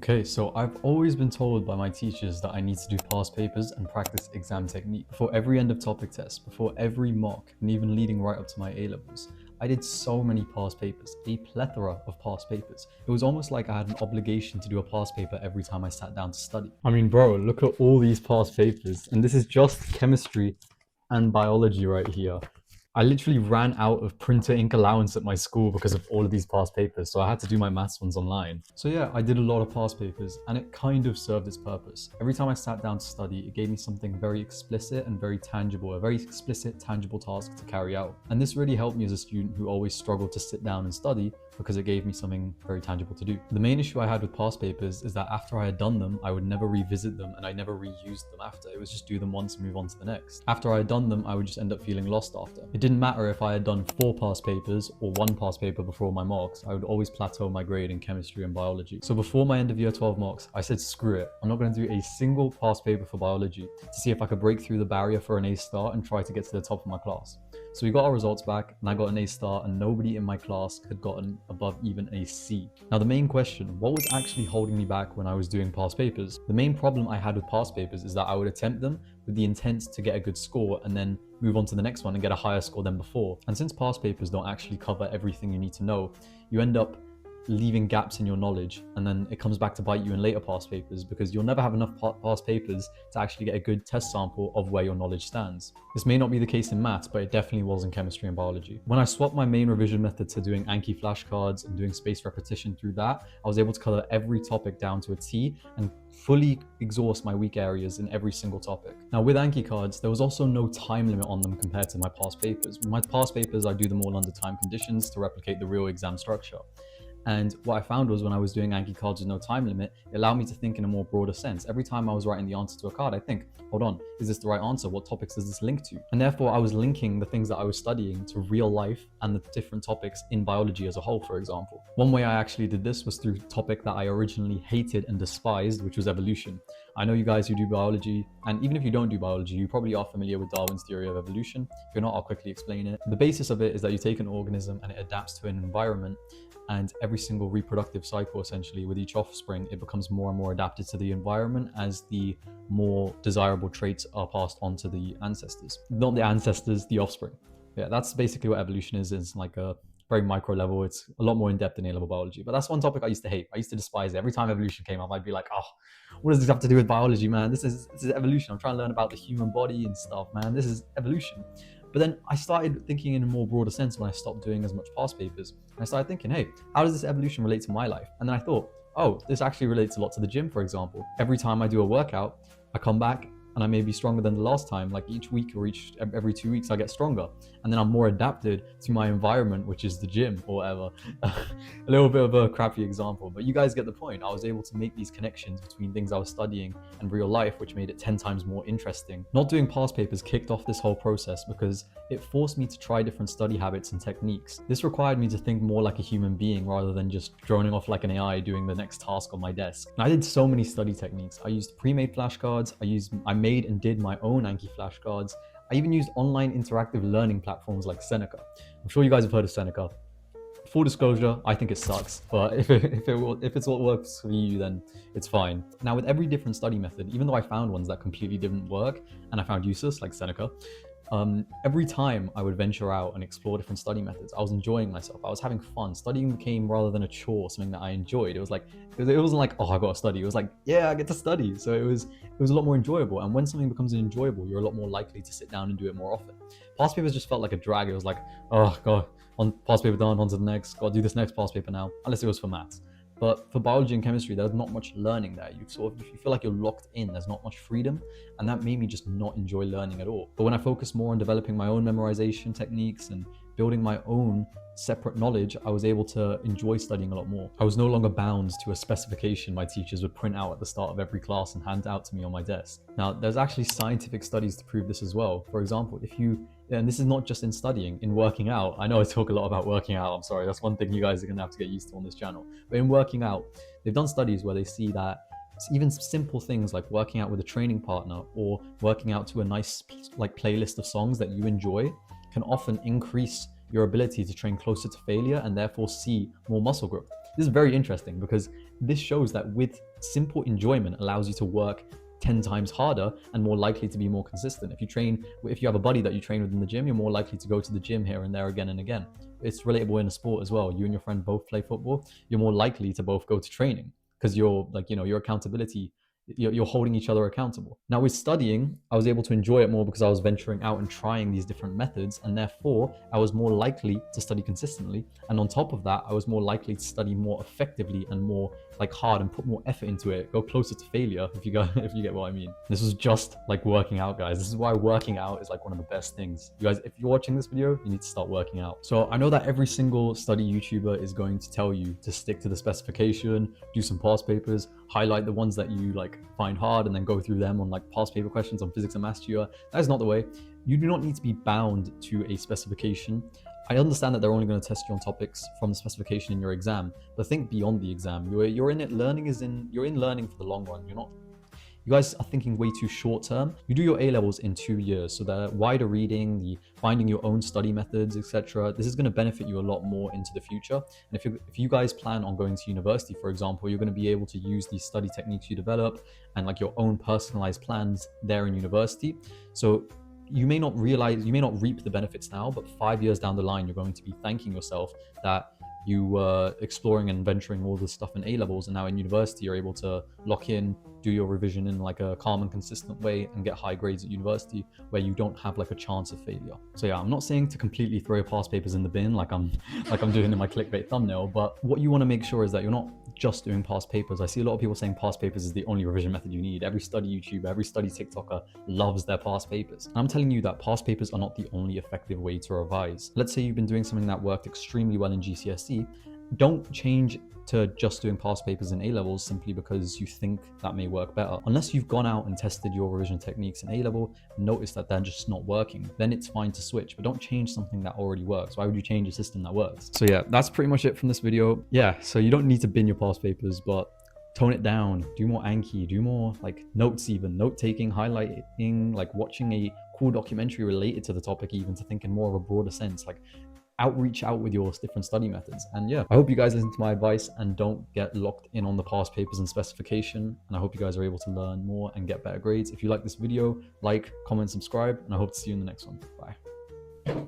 Okay, so I've always been told by my teachers that I need to do past papers and practice exam technique before every end of topic test, before every mock, and even leading right up to my A-levels. I did so many past papers, a plethora of past papers. It was almost like I had an obligation to do a past paper every time I sat down to study. I mean, bro, look at all these past papers, and this is just chemistry and biology right here. I literally ran out of printer ink allowance at my school because of all of these past papers, so I had to do my maths ones online. So yeah, I did a lot of past papers, and it kind of served its purpose. Every time I sat down to study, it gave me something very explicit and very tangible, a very explicit, tangible task to carry out. And this really helped me as a student who always struggled to sit down and study because it gave me something very tangible to do. The main issue I had with past papers is that after I had done them, I would never revisit them and I never reused them after. It was just do them once and move on to the next. After I had done them, I would just end up feeling lost after. It didn't matter if I had done 4 past papers or 1 past paper before my mocks, I would always plateau my grade in chemistry and biology. So before my end of year 12 mocks, I said screw it. I'm not going to do a single past paper for biology to see if I could break through the barrier for an A star and try to get to the top of my class. So we got our results back and I got an A star and nobody in my class had gotten above even a C. Now the main question, what was actually holding me back when I was doing past papers? The main problem I had with past papers is that I would attempt them with the intent to get a good score and then move on to the next one and get a higher score than before. And since past papers don't actually cover everything you need to know, you end up leaving gaps in your knowledge, and then it comes back to bite you in later past papers because you'll never have enough past papers to actually get a good test sample of where your knowledge stands. This may not be the case in maths, but it definitely was in chemistry and biology. When I swapped my main revision method to doing Anki flashcards and doing spaced repetition through that, I was able to cover every topic down to a T and fully exhaust my weak areas in every single topic. Now with Anki cards, there was also no time limit on them compared to my past papers. With my past papers, I do them all under time conditions to replicate the real exam structure. And what I found was when I was doing Anki cards with no time limit, it allowed me to think in a more broader sense. Every time I was writing the answer to a card, I think, hold on, is this the right answer? What topics does this link to? And therefore I was linking the things that I was studying to real life and the different topics in biology as a whole, for example. One way I actually did this was through a topic that I originally hated and despised, which was evolution. I know you guys who do biology, and even if you don't do biology, you probably are familiar with Darwin's theory of evolution. If you're not, I'll quickly explain it. The basis of it is that you take an organism and it adapts to an environment, and every single reproductive cycle, essentially, with each offspring, it becomes more and more adapted to the environment as the more desirable traits are passed on to the ancestors. Not the ancestors, the offspring. Yeah, that's basically what evolution is. It's like a very micro level. It's a lot more in depth than A-level biology. But that's one topic I used to hate. I used to despise it. Every time evolution came up, I'd be like, oh, what does this have to do with biology, man? This is evolution. I'm trying to learn about the human body and stuff, man. This is evolution. But then I started thinking in a more broader sense when I stopped doing as much past papers. And I started thinking, hey, how does this evolution relate to my life? And then I thought, oh, this actually relates a lot to the gym, for example. Every time I do a workout, I come back and I may be stronger than the last time. Like each week or every 2 weeks, I get stronger. And then I'm more adapted to my environment, which is the gym or whatever. A little bit of a crappy example, but you guys get the point. I was able to make these connections between things I was studying and real life, which made it 10 times more interesting. Not doing past papers kicked off this whole process because it forced me to try different study habits and techniques. This required me to think more like a human being rather than just droning off like an AI doing the next task on my desk. And I did so many study techniques. I used pre-made flashcards. I made and did my own Anki flashcards. I even used online interactive learning platforms like Seneca. I'm sure you guys have heard of Seneca. Full disclosure, I think it sucks, but if it's what works for you, then it's fine. Now with every different study method, even though I found ones that completely didn't work and I found useless, like Seneca, every time I would venture out and explore different study methods, I was enjoying myself. I was having fun. Studying became, rather than a chore, something that I enjoyed. It wasn't like, oh, I got to study. It was like, yeah, I get to study. So it was a lot more enjoyable. And when something becomes enjoyable, you're a lot more likely to sit down and do it more often. Past papers just felt like a drag. It was like, oh god, on past paper done, on to the next. Got to do this next past paper now, unless it was for maths. But for biology and chemistry, there's not much learning there. You feel like you're locked in. There's not much freedom, and that made me just not enjoy learning at all. But when I focused more on developing my own memorization techniques and building my own separate knowledge, I was able to enjoy studying a lot more. I was no longer bound to a specification my teachers would print out at the start of every class and hand out to me on my desk. Now, there's actually scientific studies to prove this as well. For example, and this is not just in studying, in working out. I know I talk a lot about working out, I'm sorry, that's one thing you guys are gonna have to get used to on this channel. But in working out, they've done studies where they see that even simple things like working out with a training partner or working out to a nice playlist of songs that you enjoy can often increase your ability to train closer to failure and therefore see more muscle growth. This is very interesting because this shows that with simple enjoyment allows you to work 10 times harder and more likely to be more consistent. If you have a buddy that you train with in the gym, you're more likely to go to the gym here and there again and again. It's relatable in a sport as well. You and your friend both play football, you're more likely to both go to training because you're like, your accountability, you're holding each other accountable. Now with studying, I was able to enjoy it more because I was venturing out and trying these different methods, and therefore I was more likely to study consistently. And on top of that, I was more likely to study more effectively and more like hard and put more effort into it, go closer to failure, if you get what I mean. This was just like working out, guys. This is why working out is like one of the best things. You guys, if you're watching this video, you need to start working out. So I know that every single study YouTuber is going to tell you to stick to the specification, do some past papers, highlight the ones that you like find hard, and then go through them on like past paper questions on physics and maths tutor. That is not the way. You do not need to be bound to a specification. I understand that they're only going to test you on topics from the specification in your exam, but think beyond the exam. You're in it. You're in learning for the long run. You guys are thinking way too short term. You do your A-levels in 2 years, so the wider reading, the finding your own study methods, etc. This is going to benefit you a lot more into the future. And if you guys plan on going to university, for example, you're going to be able to use these study techniques you develop and like your own personalized plans there in university. So you may not reap the benefits now, but 5 years down the line, you're going to be thanking yourself that you were exploring and venturing all this stuff in A-levels, and now in university you're able to lock in, do your revision in like a calm and consistent way, and get high grades at university where you don't have like a chance of failure. So yeah, I'm not saying to completely throw your past papers in the bin like I'm doing in my clickbait thumbnail, but what you want to make sure is that you're not just doing past papers. I see a lot of people saying past papers is the only revision method you need. Every study YouTuber, every study TikToker loves their past papers. And I'm telling you that past papers are not the only effective way to revise. Let's say you've been doing something that worked extremely well in GCSE. Don't change to just doing past papers in A-levels simply because you think that may work better. Unless you've gone out and tested your revision techniques in A-level and noticed that they're just not working, then it's fine to switch, but don't change something that already works. Why would you change a system that works? So yeah, that's pretty much it from this video. Yeah, so you don't need to bin your past papers, but tone it down, do more Anki, do more like notes, even note taking, highlighting, like watching a cool documentary related to the topic, even to think in more of a broader sense, like outreach out with your different study methods. And yeah, I hope you guys listen to my advice and don't get locked in on the past papers and specification. And I hope you guys are able to learn more and get better grades. If you like this video, like, comment, subscribe, and I hope to see you in the next one. Bye.